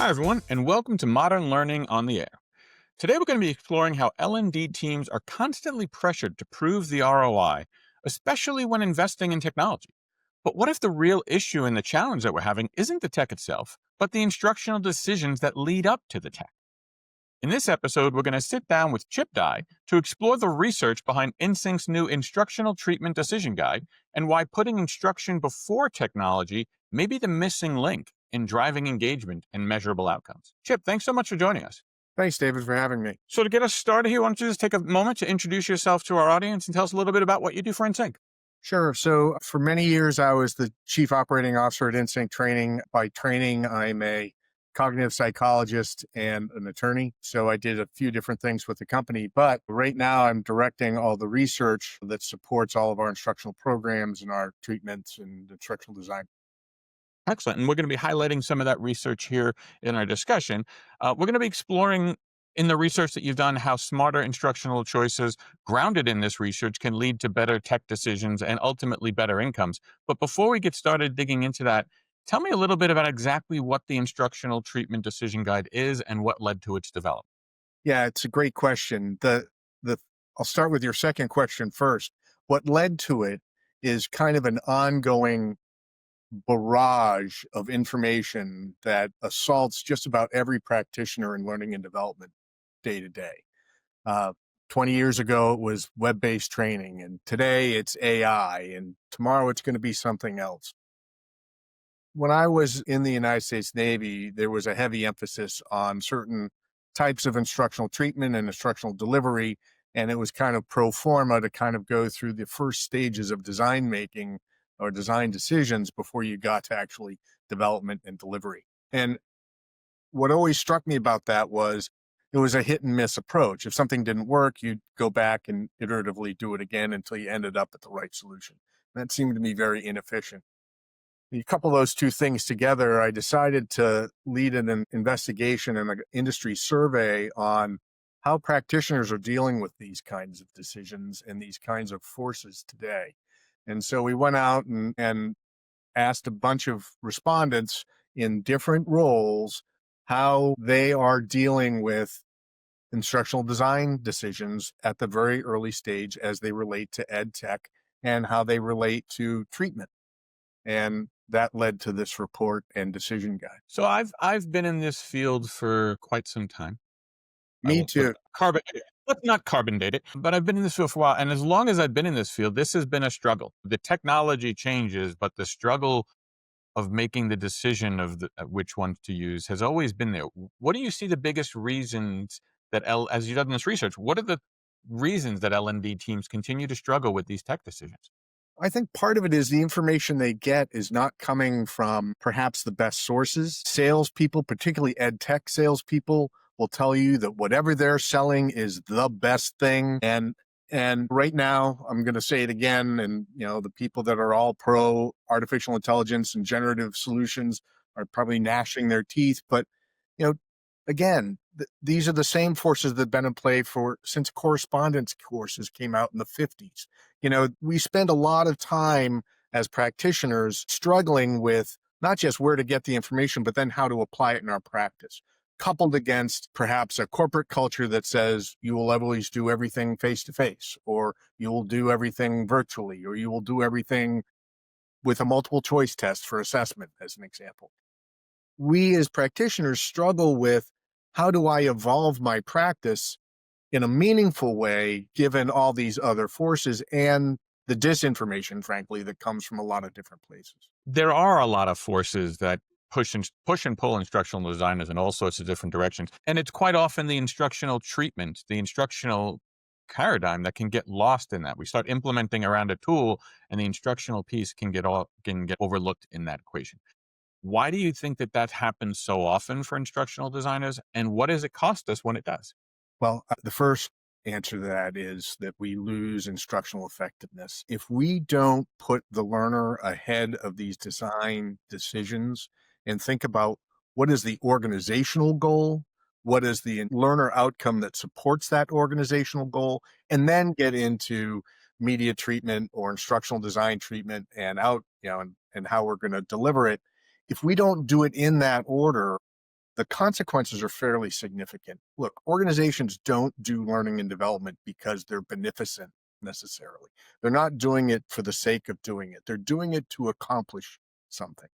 Hi, everyone, and welcome to Modern Learning on the Air. Today, we're going to be exploring how L&D teams are constantly pressured to prove the ROI, especially when investing in technology. But what if the real issue and the challenge that we're having isn't the tech itself, but the instructional decisions that lead up to the tech? In this episode, we're going to sit down with Chip Dye to explore the research behind InSync's new Instructional Treatment Decision Guide and why putting instruction before technology may be the missing link in driving engagement and measurable outcomes. Chip, thanks so much for joining us. Thanks, David, for having me. So to get us started here, why don't you just take a moment to introduce yourself to our audience and tell us a little bit about what you do for InSync? Sure. So for many years, I was the chief operating officer at InSync Training. By training, I'm a cognitive psychologist and an attorney. So I did a few different things with the company. But right now, I'm directing all the research that supports all of our instructional programs and our treatments and instructional design. Excellent. And we're going to be highlighting some of that research here in our discussion. We're going to be exploring in the research that you've done how smarter instructional choices grounded in this research can lead to better tech decisions and ultimately better incomes. But before we get started digging into that, tell me a little bit about exactly what the Instructional Treatment Decision Guide is and what led to its development. Yeah, it's a great question. The I'll start with your second question first. What led to it is kind of an ongoing barrage of information that assaults just about every practitioner in learning and development day to day. Uh, 20 years ago, it was web-based training, and today it's AI, and tomorrow it's going to be something else. When I was in the United States Navy, there was a heavy emphasis on certain types of instructional treatment and instructional delivery, and it was kind of pro forma to kind of go through the first stages of design making or design decisions before you got to actually development and delivery. And what always struck me about that was it was a hit and miss approach. If something didn't work, you'd go back and iteratively do it again until you ended up at the right solution. That seemed to me very inefficient. You couple those two things together, I decided to lead an investigation and an industry survey on how practitioners are dealing with these kinds of decisions and these kinds of forces today. And so we went out and asked a bunch of respondents in different roles how they are dealing with instructional design decisions at the very early stage as they relate to ed tech and how they relate to treatment. And that led to this report and decision guide. So I've been in this field for quite some time. I Me won't put too. let's not carbon date it, but I've been in this field for a while. And as long as I've been in this field, this has been a struggle. The technology changes, but the struggle of making the decision of which ones to use has always been there. What do you see the biggest reasons that as you've done this research, what are the reasons that L&D teams continue to struggle with these tech decisions? I think part of it is the information they get is not coming from perhaps the best sources. Salespeople, particularly ed tech salespeople, will tell you that whatever they're selling is the best thing. And right now, I'm going to say it again. And the people that are all pro artificial intelligence and generative solutions are probably gnashing their teeth. But again, these are the same forces that have been in play since correspondence courses came out in the 50s. We spend a lot of time as practitioners struggling with not just where to get the information, but then how to apply it in our practice, coupled against perhaps a corporate culture that says you will always do everything face to face, or you will do everything virtually, or you will do everything with a multiple choice test for assessment, as an example. We as practitioners struggle with how do I evolve my practice in a meaningful way, given all these other forces and the disinformation, frankly, that comes from a lot of different places. There are a lot of forces that push and pull instructional designers in all sorts of different directions. And it's quite often the instructional treatment, the instructional paradigm that can get lost in that. We start implementing around a tool and the instructional piece can get overlooked in that equation. Why do you think that happens so often for instructional designers, and what does it cost us when it does? Well, the first answer to that is that we lose instructional effectiveness. If we don't put the learner ahead of these design decisions and think about what is the organizational goal, what is the learner outcome that supports that organizational goal, and then get into media treatment or instructional design treatment and and how we're going to deliver it. If we don't do it in that order, the consequences are fairly significant. Look, organizations don't do learning and development because they're beneficent necessarily. They're not doing it for the sake of doing it. They're doing it to accomplish something.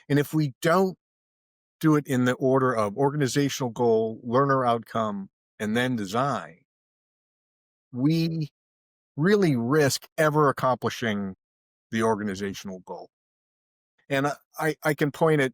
And if we don't do it in the order of organizational goal, learner outcome, and then design, we really risk ever accomplishing the organizational goal. And I can point at,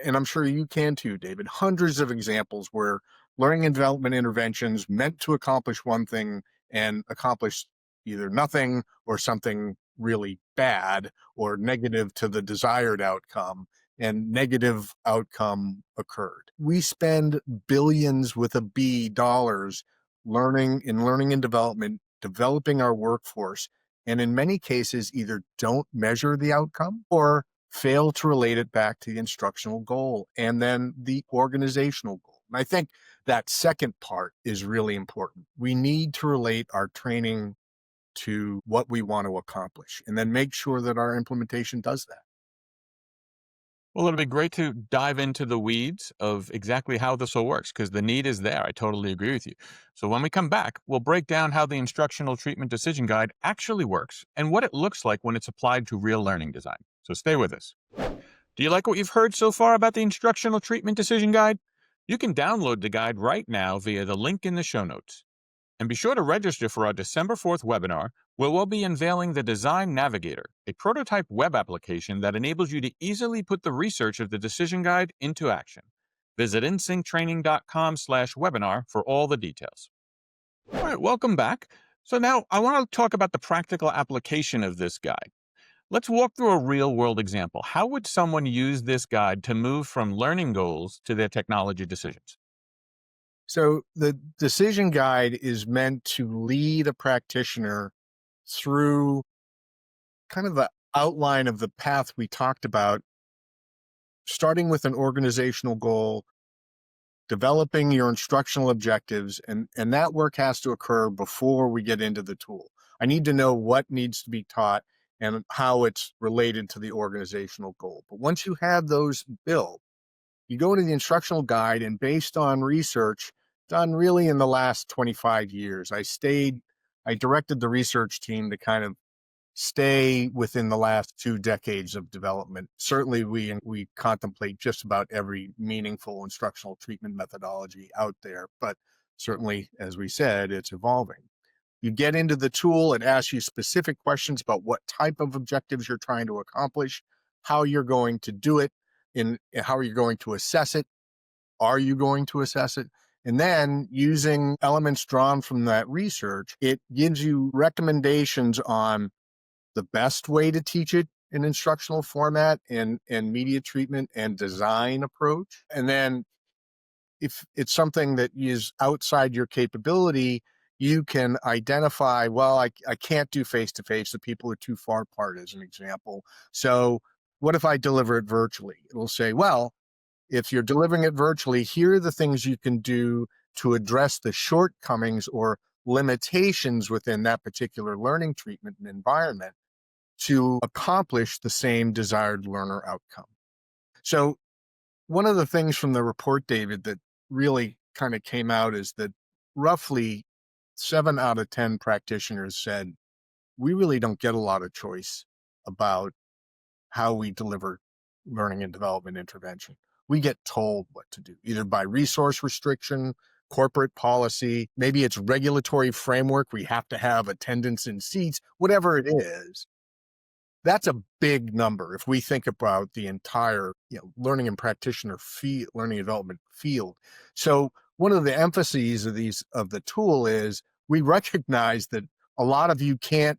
and I'm sure you can too, David, hundreds of examples where learning and development interventions meant to accomplish one thing and accomplish either nothing or something really bad or negative to the desired outcome, and negative outcome occurred. We spend billions with a B dollars learning and development, developing our workforce, and in many cases either don't measure the outcome or fail to relate it back to the instructional goal and then the organizational goal. And I think that second part is really important. We need to relate our training to what we want to accomplish and then make sure that our implementation does that. Well, it'll be great to dive into the weeds of exactly how this all works because the need is there. I totally agree with you. So, when we come back, we'll break down how the Instructional Treatment Decision Guide actually works and what it looks like when it's applied to real learning design. So, stay with us. Do you like what you've heard so far about the Instructional Treatment Decision Guide? You can download the guide right now via the link in the show notes. And be sure to register for our December 4th webinar, where we'll be unveiling the Design Navigator, a prototype web application that enables you to easily put the research of the decision guide into action. Visit insynctraining.com/webinar for all the details. All right, welcome back. So now I want to talk about the practical application of this guide. Let's walk through a real-world example. How would someone use this guide to move from learning goals to their technology decisions? So the decision guide is meant to lead a practitioner through kind of the outline of the path we talked about, starting with an organizational goal, developing your instructional objectives, and that work has to occur before we get into the tool. I need to know what needs to be taught and how it's related to the organizational goal. But once you have those built, you go into the instructional guide, and based on research done really in the last 25 years, I directed the research team to kind of stay within the last 2 decades of development. Certainly, we contemplate just about every meaningful instructional treatment methodology out there, but certainly, as we said, it's evolving. You get into the tool, it asks you specific questions about what type of objectives you're trying to accomplish, how you're going to do it, and how are you going to assess it? Are you going to assess it? And then using elements drawn from that research, it gives you recommendations on the best way to teach it in instructional format and media treatment and design approach. And then if it's something that is outside your capability, you can identify, well, I can't do face-to-face. The people are too far apart, as an example. So what if I deliver it virtually? It'll say, well, if you're delivering it virtually, here are the things you can do to address the shortcomings or limitations within that particular learning treatment and environment to accomplish the same desired learner outcome. So one of the things from the report, David, that really kind of came out is that roughly 7 out of 10 practitioners said, we really don't get a lot of choice about how we deliver learning and development intervention. We get told what to do, either by resource restriction, corporate policy, maybe it's regulatory framework. We have to have attendance in seats, whatever it is. That's a big number if we think about the entire learning and practitioner learning and development field. So one of the emphases of the tool is we recognize that a lot of you can't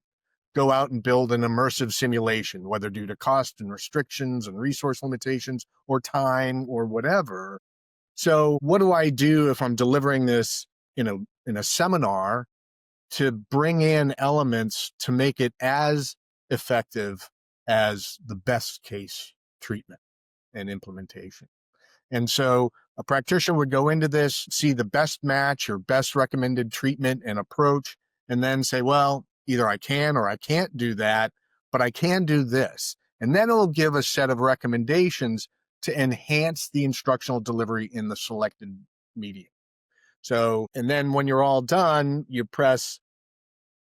go out and build an immersive simulation, whether due to cost and restrictions and resource limitations or time or whatever. So what do I do if I'm delivering this in a seminar to bring in elements to make it as effective as the best case treatment and implementation? And so a practitioner would go into this, see the best match or best recommended treatment and approach, and then say, well, either I can or I can't do that, but I can do this. And then it'll give a set of recommendations to enhance the instructional delivery in the selected medium. So, and then when you're all done, you press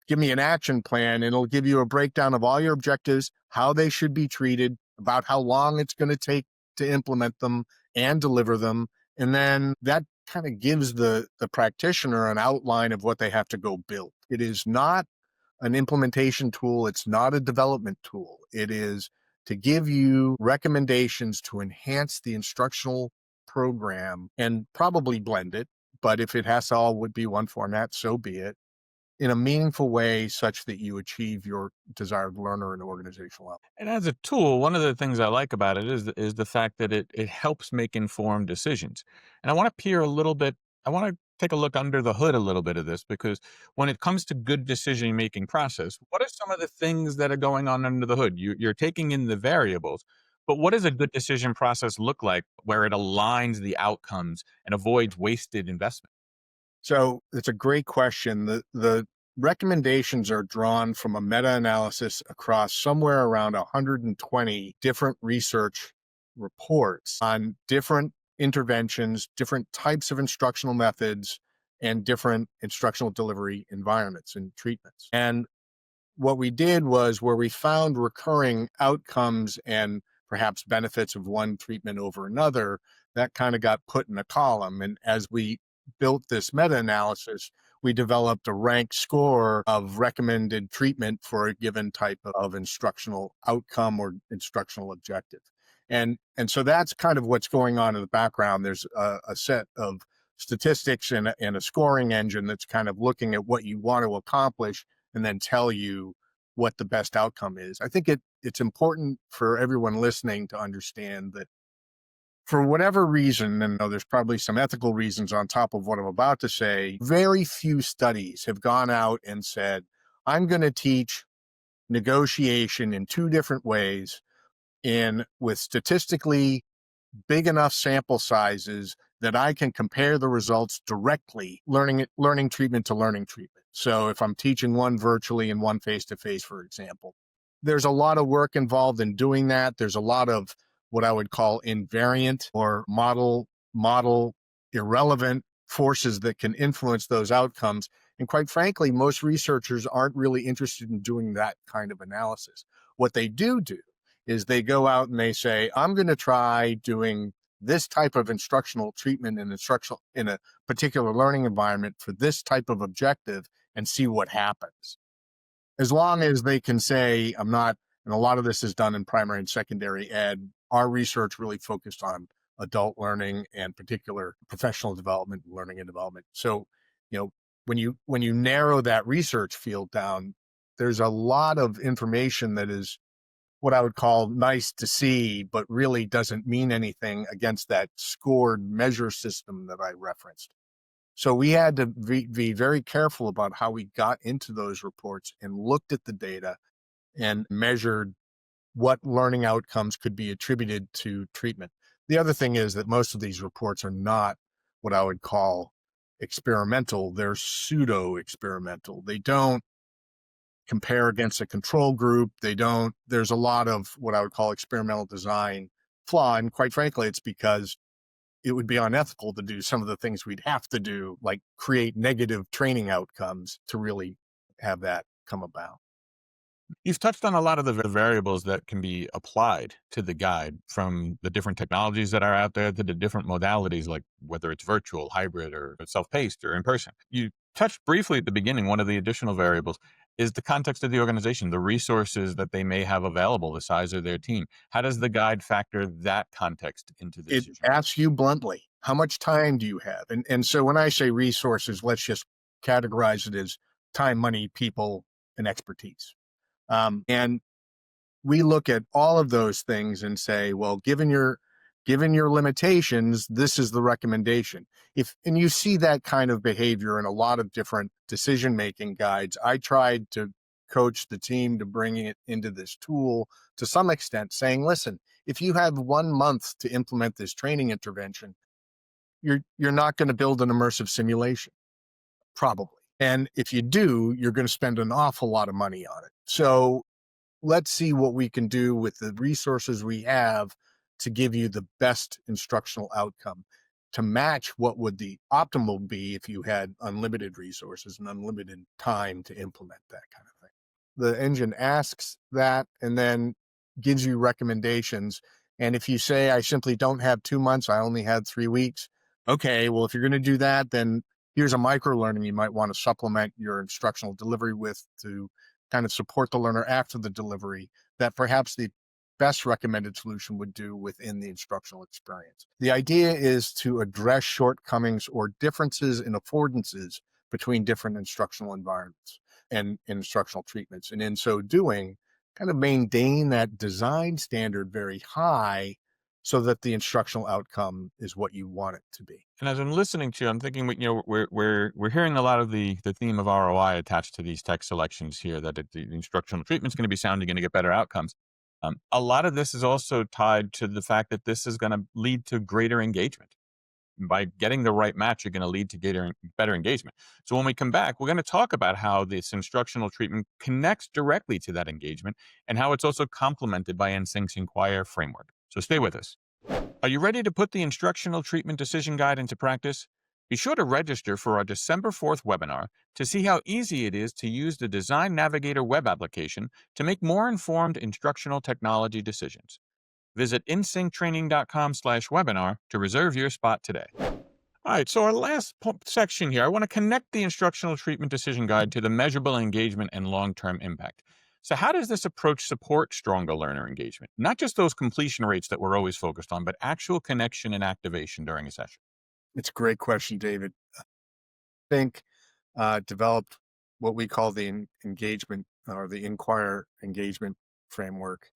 give me an action plan, and it'll give you a breakdown of all your objectives, how they should be treated, about how long it's going to take to implement them and deliver them. And then that kind of gives the practitioner an outline of what they have to go build. It is not an implementation tool, it's not a development tool. It is to give you recommendations to enhance the instructional program and probably blend it. But if it has to all would be one format, so be it, in a meaningful way such that you achieve your desired learner and organizational outcome. And as a tool, one of the things I like about it is the fact that it helps make informed decisions. And I want to peer a little bit. I want to take a look under the hood a little bit of this, because when it comes to good decision making process, what are some of the things that are going on under the hood? You're taking in the variables, but what does a good decision process look like where it aligns the outcomes and avoids wasted investment? So it's a great question. The recommendations are drawn from a meta-analysis across somewhere around 120 different research reports on different interventions, different types of instructional methods, and different instructional delivery environments and treatments. And what we did was where we found recurring outcomes and perhaps benefits of one treatment over another, that kind of got put in a column. And as we built this meta analysis, we developed a ranked score of recommended treatment for a given type of instructional outcome or instructional objective. And so that's kind of what's going on in the background. There's a set of statistics and a scoring engine that's kind of looking at what you want to accomplish and then tell you what the best outcome is. I think it's important for everyone listening to understand that for whatever reason, and there's probably some ethical reasons on top of what I'm about to say, very few studies have gone out and said, I'm going to teach negotiation in two different ways in with statistically big enough sample sizes that I can compare the results directly, learning treatment to learning treatment. So if I'm teaching one virtually and one face-to-face, for example, there's a lot of work involved in doing that. There's a lot of what I would call invariant or model irrelevant forces that can influence those outcomes. And quite frankly, most researchers aren't really interested in doing that kind of analysis. What they do is they go out and they say, I'm going to try doing this type of instructional treatment and instructional in a particular learning environment for this type of objective and see what happens. As long as they can say, I'm not, and a lot of this is done in primary and secondary ed, our research really focused on adult learning and particular professional development, learning and development. So, when you narrow that research field down, there's a lot of information that is what I would call nice to see, but really doesn't mean anything against that scored measure system that I referenced. So we had to be very careful about how we got into those reports and looked at the data and measured what learning outcomes could be attributed to treatment. The other thing is that most of these reports are not what I would call experimental. They're pseudo experimental. They don't compare against a control group. There's a lot of what I would call experimental design flaw. And quite frankly, it's because it would be unethical to do some of the things we'd have to do, like create negative training outcomes to really have that come about. You've touched on a lot of the variables that can be applied to the guide, from the different technologies that are out there to the different modalities, like whether it's virtual, hybrid, or self-paced or in person. You touched briefly at the beginning, one of the additional variables is the context of the organization, the resources that they may have available, the size of their team. How does the guide factor that context into the It decision? asks you bluntly, how much time do you have? And so when I say resources, let's just categorize it as time, money, people, and expertise. And we look at all of those things and say, well, given your limitations, this is the recommendation. And you see that kind of behavior in a lot of different decision-making guides. I tried to coach the team to bring it into this tool to some extent, saying, listen, if you have 1 month to implement this training intervention, you're not going to build an immersive simulation, probably. And if you do, you're going to spend an awful lot of money on it. So let's see what we can do with the resources we have to give you the best instructional outcome, to match what would the optimal be if you had unlimited resources and unlimited time to implement that kind of thing. The engine asks that and then gives you recommendations. And if you say, I simply don't have 2 months, I only had 3 weeks. Okay, well, if you're going to do that, then here's a micro learning you might want to supplement your instructional delivery with to kind of support the learner after the delivery that perhaps the best recommended solution would do within the instructional experience. The idea is to address shortcomings or differences in affordances between different instructional environments and instructional treatments. And in so doing, kind of maintain that design standard very high so that the instructional outcome is what you want it to be. And as I'm listening to you, I'm thinking, we're hearing a lot of the theme of ROI attached to these tech selections here. That the instructional treatment is going to be sound, you're going to get better outcomes. A lot of this is also tied to the fact that this is going to lead to greater engagement. By getting the right match, you're going to lead to better engagement. So when we come back, we're going to talk about how this instructional treatment connects directly to that engagement and how it's also complemented by InSync's Inquire framework. So stay with us. Are you ready to put the Instructional Treatment Decision Guide into practice? Be sure to register for our December 4th webinar to see how easy it is to use the Design Navigator web application to make more informed instructional technology decisions. Visit insynctraining.com/webinar to reserve your spot today. All right, so our last section here, I want to connect the Instructional Treatment Decision Guide to the measurable engagement and long-term impact. So how does this approach support stronger learner engagement? Not just those completion rates that we're always focused on, but actual connection and activation during a session. It's a great question, David. Think developed what we call the engagement or the Inquire engagement framework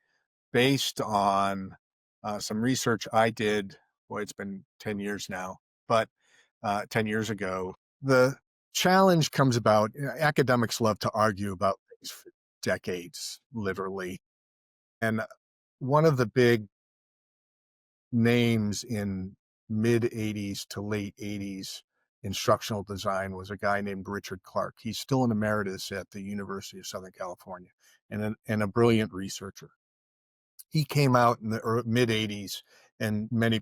based on some research I did. Boy, it's been 10 years now, but 10 years ago. The challenge comes about, academics love to argue about things for decades, literally. And one of the big names in mid 80s to late 80s instructional design was a guy named Richard Clark. He's still an emeritus at the University of Southern California and a brilliant researcher. He came out in the mid 80s, and many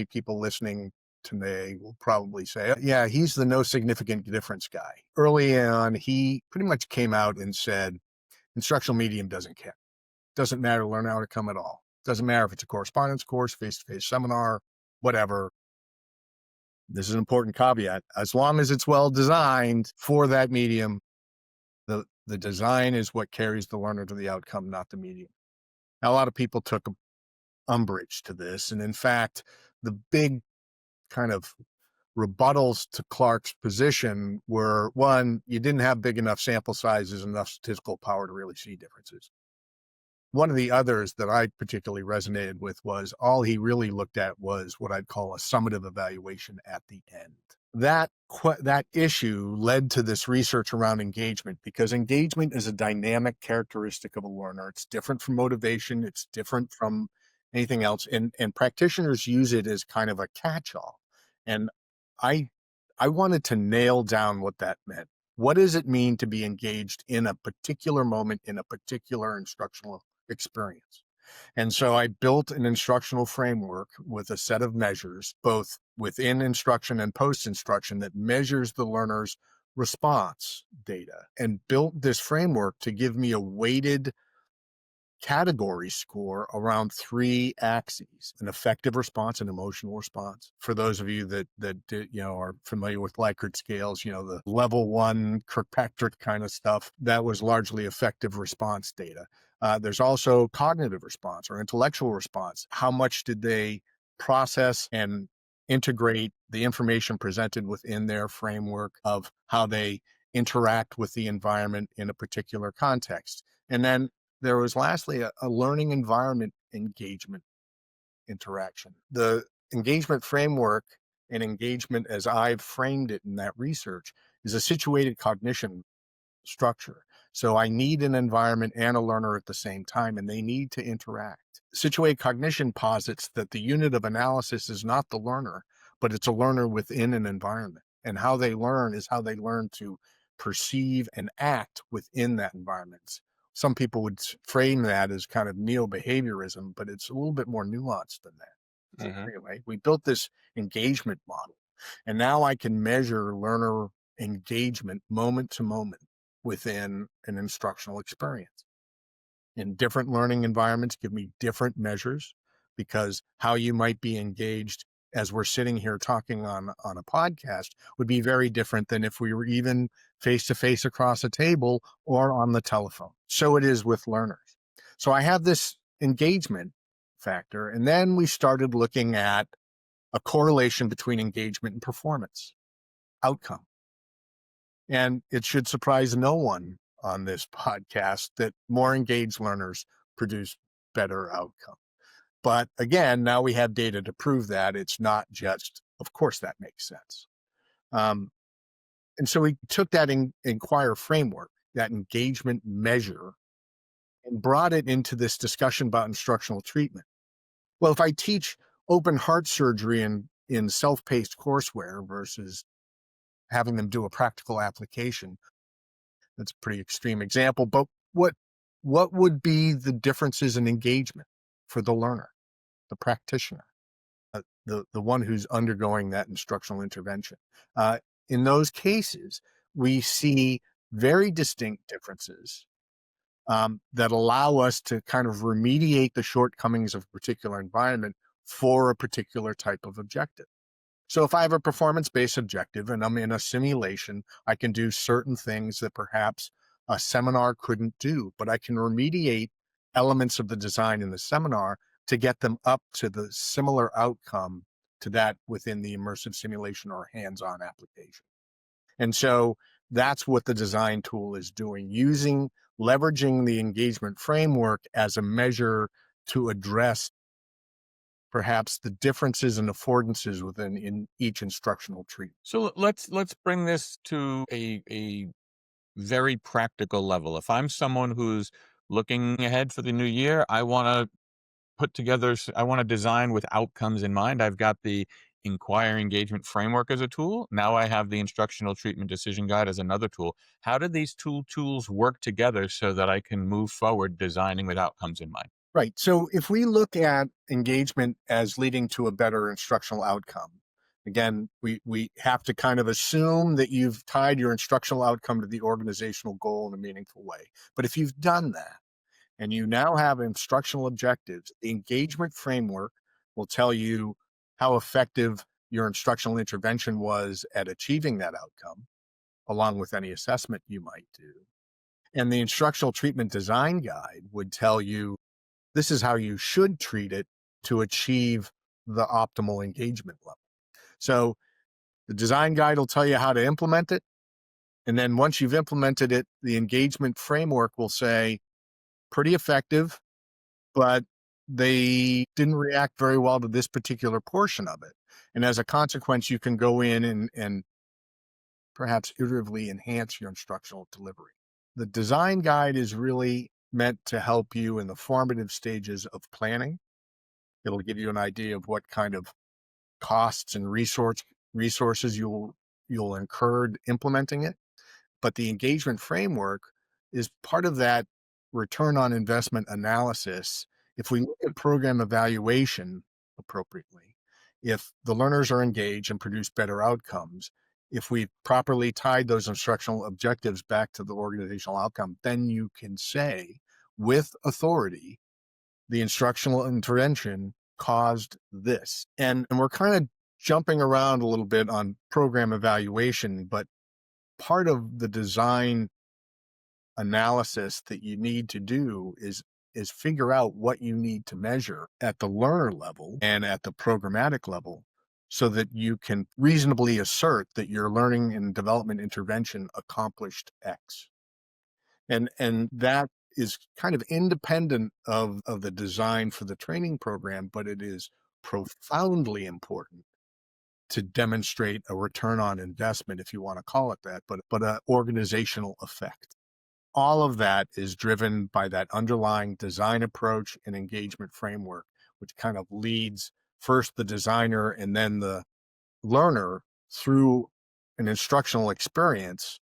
people listening today will probably say, yeah, he's the no significant difference guy. Early on, he pretty much came out and said, instructional medium doesn't care. Doesn't matter learn outcome at all. Doesn't matter if it's a correspondence course, face-to-face seminar, whatever. This is an important caveat. As long as it's well designed for that medium, the design is what carries the learner to the outcome, not the medium. Now, a lot of people took umbrage to this. And in fact, the big kind of rebuttals to Clark's position were, one, you didn't have big enough sample sizes, enough statistical power to really see differences. One of the others that I particularly resonated with was all he really looked at was what I'd call a summative evaluation at the end. That issue led to this research around engagement, because engagement is a dynamic characteristic of a learner. It's different from motivation. It's different from anything else. And practitioners use it as kind of a catch-all. And I wanted to nail down what that meant. What does it mean to be engaged in a particular moment, in a particular instructional experience? And so I built an instructional framework with a set of measures, both within instruction and post-instruction, that measures the learner's response data, and built this framework to give me a weighted category score around 3 axes: an effective response, an emotional response. For those of you that are familiar with Likert scales, the level 1 Kirkpatrick kind of stuff, that was largely effective response data. There's also cognitive response or intellectual response. How much did they process and integrate the information presented within their framework of how they interact with the environment in a particular context? And then there was lastly a learning environment engagement interaction. The engagement framework and engagement, as I've framed it in that research, is a situated cognition structure. So I need an environment and a learner at the same time, and they need to interact. Situated cognition posits that the unit of analysis is not the learner, but it's a learner within an environment. And how they learn is how they learn to perceive and act within that environment. some people would frame that as kind of neo-behaviorism, but it's a little bit more nuanced than that. So Hmm. anyway, we built this engagement model, and now I can measure learner engagement moment to moment within an instructional experience. In different learning environments give me different measures, because how you might be engaged as we're sitting here talking on a podcast would be very different than if we were even face to face across a table or on the telephone. So it is with learners. So I have this engagement factor, and then we started looking at a correlation between engagement and performance outcome. And it should surprise no one on this podcast that more engaged learners produce better outcome. But again, now we have data to prove that. It's not just, of course, that makes sense. Um, and so we took that inquire framework, that engagement measure, and brought it into this discussion about instructional treatment. Well, if I teach open heart surgery in self-paced courseware versus having them do a practical application, that's a pretty extreme example, but what would be the differences in engagement for the learner, the practitioner, the one who's undergoing that instructional intervention? In those cases, we see very distinct differences that allow us to kind of remediate the shortcomings of a particular environment for a particular type of objective. So if I have a performance-based objective and I'm in a simulation, I can do certain things that perhaps a seminar couldn't do, but I can remediate elements of the design in the seminar to get them up to the similar outcome to that within the immersive simulation or hands-on application. And so that's what the design tool is doing, leveraging the engagement framework as a measure to address perhaps the differences and affordances within in each instructional treatment. So let's bring this to a very practical level. If I'm someone who's looking ahead for the new year, I want to I want to design with outcomes in mind. I've got the inquire engagement framework as a tool. Now I have the instructional treatment decision guide as another tool. How do these two tools work together so that I can move forward designing with outcomes in mind? Right. So if we look at engagement as leading to a better instructional outcome, again, we have to kind of assume that you've tied your instructional outcome to the organizational goal in a meaningful way. But if you've done that and you now have instructional objectives, the engagement framework will tell you how effective your instructional intervention was at achieving that outcome, along with any assessment you might do. And the instructional treatment design guide would tell you this is how you should treat it to achieve the optimal engagement level. So the design guide will tell you how to implement it. And then once you've implemented it, the engagement framework will say, pretty effective, but they didn't react very well to this particular portion of it. And as a consequence, you can go in and perhaps iteratively enhance your instructional delivery. The design guide is really meant to help you in the formative stages of planning. It'll give you an idea of what kind of costs and resources you'll incur implementing it. But the engagement framework is part of that return on investment analysis. If we look at program evaluation appropriately, if the learners are engaged and produce better outcomes, if we properly tied those instructional objectives back to the organizational outcome, then you can say with authority, the instructional intervention caused this. And we're kind of jumping around a little bit on program evaluation, but part of the design analysis that you need to do is figure out what you need to measure at the learner level and at the programmatic level so that you can reasonably assert that your learning and development intervention accomplished X. And that is kind of independent of the design for the training program, but it is profoundly important to demonstrate a return on investment, if you want to call it that, but an organizational effect. All of that is driven by that underlying design approach and engagement framework, which kind of leads first the designer and then the learner through an instructional experience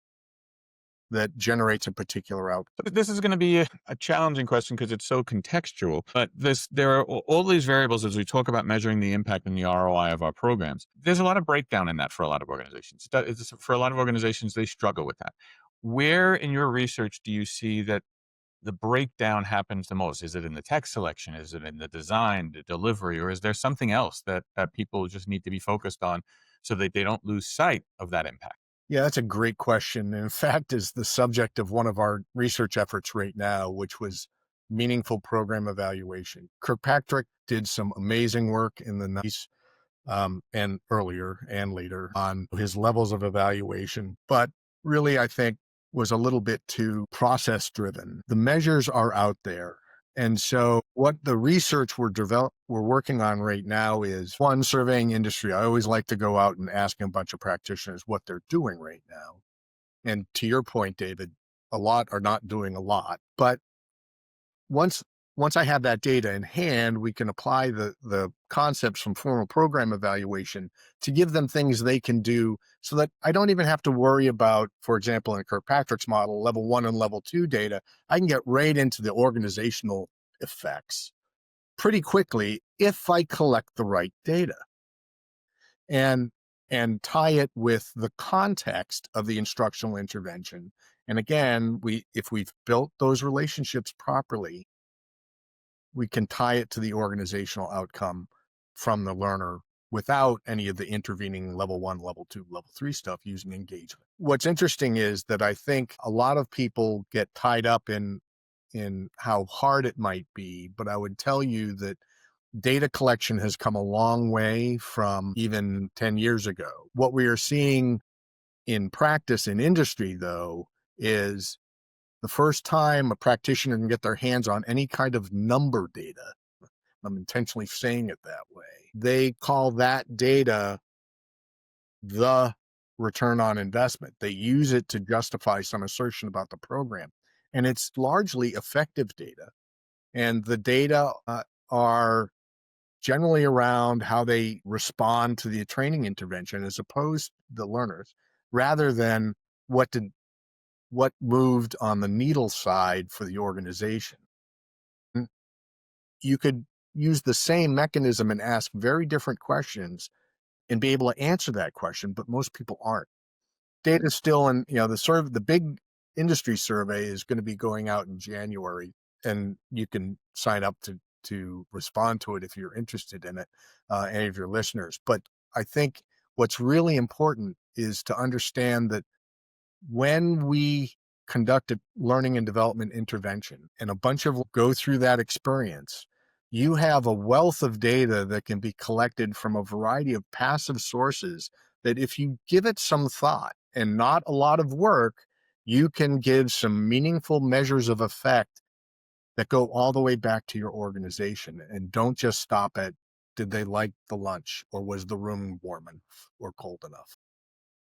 that generates a particular outcome. But this is going to be a challenging question because it's so contextual. But there are all these variables as we talk about measuring the impact and the ROI of our programs. There's a lot of breakdown in that for a lot of organizations. For a lot of organizations, they struggle with that. Where in your research do you see that the breakdown happens the most? Is it in the tech selection? Is it in the design, the delivery, or is there something else that people just need to be focused on so that they don't lose sight of that impact? Yeah, that's a great question. In fact, is the subject of one of our research efforts right now, which was meaningful program evaluation. Kirkpatrick did some amazing work in the 90s, and earlier and later on his levels of evaluation, but really, I think was a little bit too process driven. The measures are out there. And so what the research we're working on right now is one, surveying industry. I always like to go out and ask a bunch of practitioners what they're doing right now. And to your point, David, a lot are not doing a lot. But once once I have that data in hand, we can apply the concepts from formal program evaluation to give them things they can do so that I don't even have to worry about, for example, in Kirkpatrick's model, level 1 and level 2 data. I can get right into the organizational effects pretty quickly if I collect the right data and tie it with the context of the instructional intervention. And again, if we've built those relationships properly, we can tie it to the organizational outcome from the learner without any of the intervening level 1, level 2, level 3 stuff using engagement. What's interesting is that I think a lot of people get tied up in how hard it might be, but I would tell you that data collection has come a long way from even 10 years ago. What we are seeing in practice in industry, though, is the first time a practitioner can get their hands on any kind of number data. I'm intentionally saying it that way. They call that data the return on investment. They use it to justify some assertion about the program. And it's largely effective data. And the data are generally around how they respond to the training intervention as opposed to the learners, rather than what moved on the needle side for the organization. You could use the same mechanism and ask very different questions and be able to answer that question, but most people aren't. Data still in, the big industry survey is going to be going out in January, and you can sign up to respond to it if you're interested in it, any of your listeners. But I think what's really important is to understand that when we conduct a learning and development intervention and a bunch of go through that experience, you have a wealth of data that can be collected from a variety of passive sources that if you give it some thought and not a lot of work, you can give some meaningful measures of effect that go all the way back to your organization, and don't just stop at, did they like the lunch, or was the room warm enough or cold enough?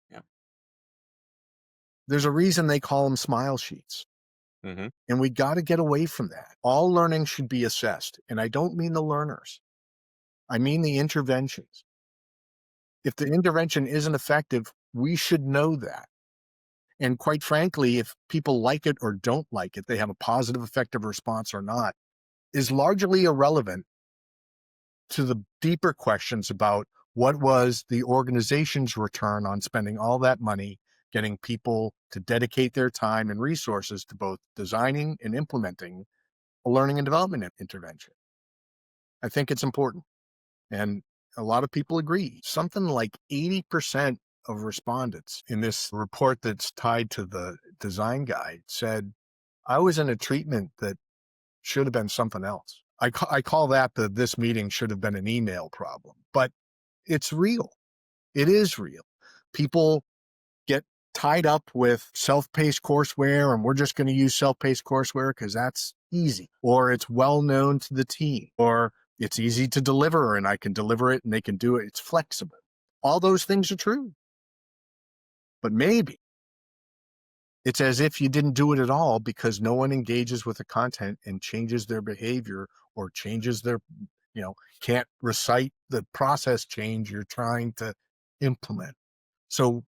Yeah. There's a reason they call them smile sheets. Hmm. And we got to get away from that. All learning should be assessed. And I don't mean the learners. I mean the interventions. If the intervention isn't effective, we should know that. And quite frankly, if people like it or don't like it, they have a positive effective response or not, is largely irrelevant to the deeper questions about what was the organization's return on spending all that money, getting people to dedicate their time and resources to both designing and implementing a learning and development intervention. I think it's important. And a lot of people agree. Something like 80% of respondents in this report that's tied to the design guide said, I was in a treatment that should have been something else. I call that this meeting should have been an email problem, but it's real. It is real. People get tied up with self-paced courseware, and we're just going to use self-paced courseware because that's easy, or it's well known to the team, or it's easy to deliver and I can deliver it and they can do it. It's flexible. All those things are true. But maybe it's as if you didn't do it at all because no one engages with the content and changes their behavior or changes their, can't recite the process change you're trying to implement. So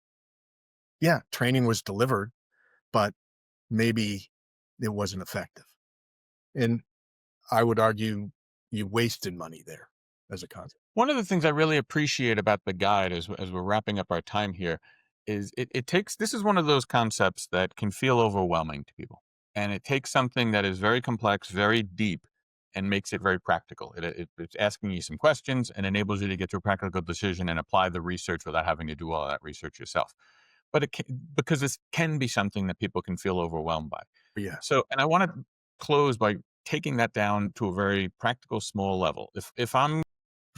yeah, training was delivered, but maybe it wasn't effective. And I would argue you wasted money there as a concept. One of the things I really appreciate about the guide as we're wrapping up our time here is it takes this is one of those concepts that can feel overwhelming to people. And it takes something that is very complex, very deep, and makes it very practical. It's asking you some questions and enables you to get to a practical decision and apply the research without having to do all that research yourself. But because this can be something that people can feel overwhelmed by. Yeah. So, and I want to close by taking that down to a very practical, small level. If I'm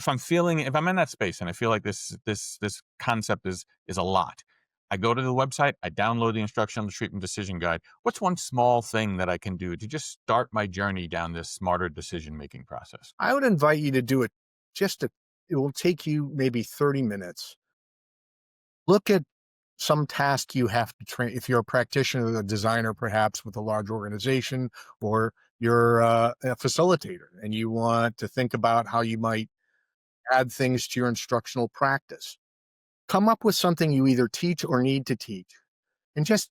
in that space and I feel like this concept is a lot, I go to the website, I download the Instructional Treatment Decision Guide. What's one small thing that I can do to just start my journey down this smarter decision-making process? I would invite you to do it it will take you maybe 30 minutes. Look at some task you have to train. If you're a practitioner, a designer, perhaps with a large organization, or you're a facilitator and you want to think about how you might add things to your instructional practice, come up with something you either teach or need to teach. And just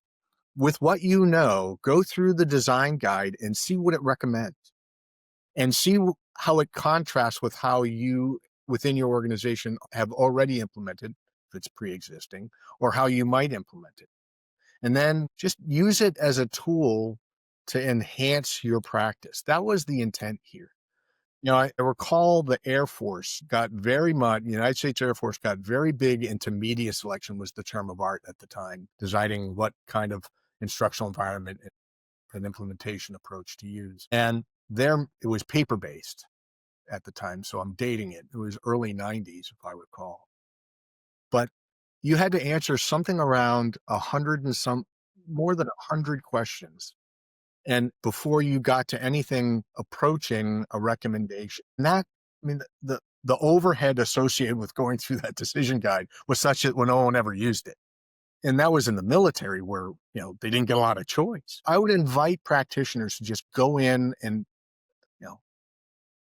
with what you know, go through the design guide and see what it recommends and see how it contrasts with how you within your organization have already implemented, if it's pre-existing, or how you might implement it. And then just use it as a tool to enhance your practice. That was the intent here. I recall the Air Force got very much, the United States Air Force got very big into media selection was the term of art at the time, deciding what kind of instructional environment and implementation approach to use. And there it was paper-based at the time, so I'm dating it. It was early 90s, if I recall. But you had to answer something around more than 100 questions. And before you got to anything approaching a recommendation, the overhead associated with going through that decision guide was such that no one ever used it. And that was in the military where, they didn't get a lot of choice. I would invite practitioners to just go in and,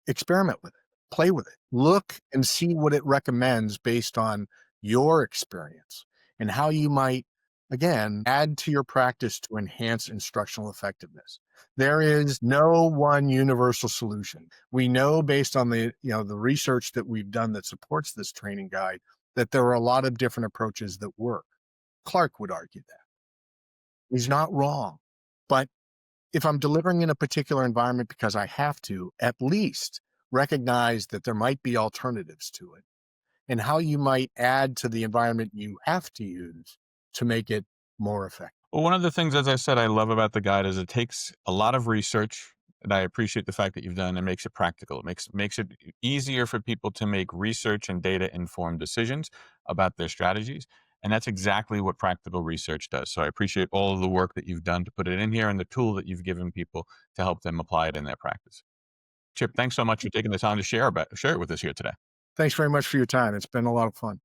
experiment with it, play with it, look and see what it recommends based on your experience and how you might, again, add to your practice to enhance instructional effectiveness. There is no one universal solution. We know based on the research that we've done that supports this training guide that there are a lot of different approaches that work. Clark would argue that. He's not wrong. But if I'm delivering in a particular environment because I have to, at least recognize that there might be alternatives to it and how you might add to the environment you have to use to make it more effective. Well, one of the things, as I said, I love about the guide is it takes a lot of research, and I appreciate the fact that you've done and makes it practical. It makes it easier for people to make research and data informed decisions about their strategies. And that's exactly what practical research does. So I appreciate all of the work that you've done to put it in here and the tool that you've given people to help them apply it in their practice. Chip, thanks so much for taking the time to share it with us here today. Thanks very much for your time. It's been a lot of fun.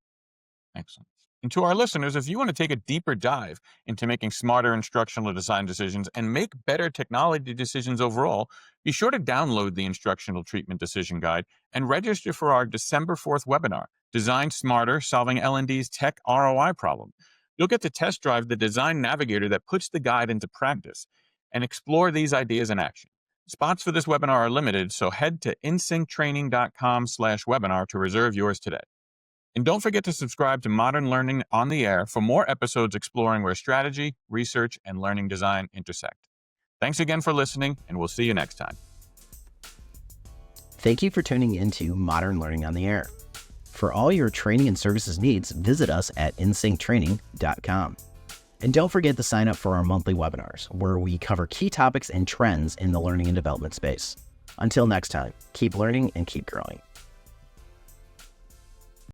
Excellent. And to our listeners, if you want to take a deeper dive into making smarter instructional design decisions and make better technology decisions overall, be sure to download the Instructional Treatment Decision Guide and register for our December 4th webinar, Design Smarter, Solving L&D's Tech ROI Problem. You'll get to test drive the design navigator that puts the guide into practice and explore these ideas in action. Spots for this webinar are limited, so head to insynctraining.com/webinar to reserve yours today. And don't forget to subscribe to Modern Learning on the Air for more episodes exploring where strategy, research, and learning design intersect. Thanks again for listening, and we'll see you next time. Thank you for tuning into Modern Learning on the Air. For all your training and services needs, visit us at insynctraining.com. And don't forget to sign up for our monthly webinars, where we cover key topics and trends in the learning and development space. Until next time, keep learning and keep growing.